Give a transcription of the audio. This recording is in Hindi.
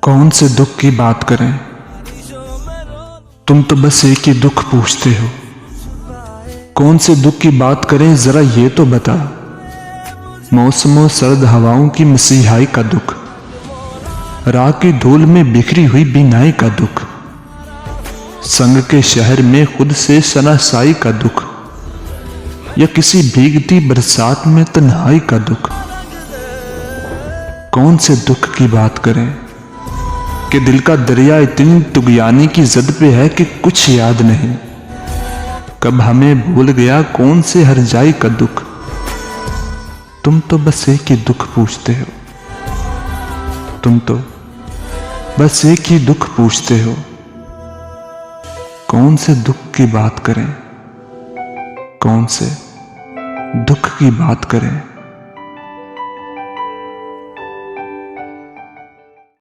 कौन से दुख की बात करें, तुम तो बस एक ही दुख पूछते हो। कौन से दुख की बात करें जरा ये तो बता। मौसमों सर्द हवाओं की मसीहाई का दुख, रात की धूल में बिखरी हुई बीनाई का दुख, संग के शहर में खुद से शनासाई का दुख, या किसी भीगती बरसात में तन्हाई का दुख। कौन से दुख की बात करें कि दिल का दरिया इतनी तुगयानी की जद पे है कि कुछ याद नहीं। कब हमें भूल गया कौन से हरजाई का दुख। तुम तो बस एक ही दुख पूछते हो, तुम तो बस एक ही दुख पूछते हो। कौन से दुख की बात करें, कौन से दुख की बात करें।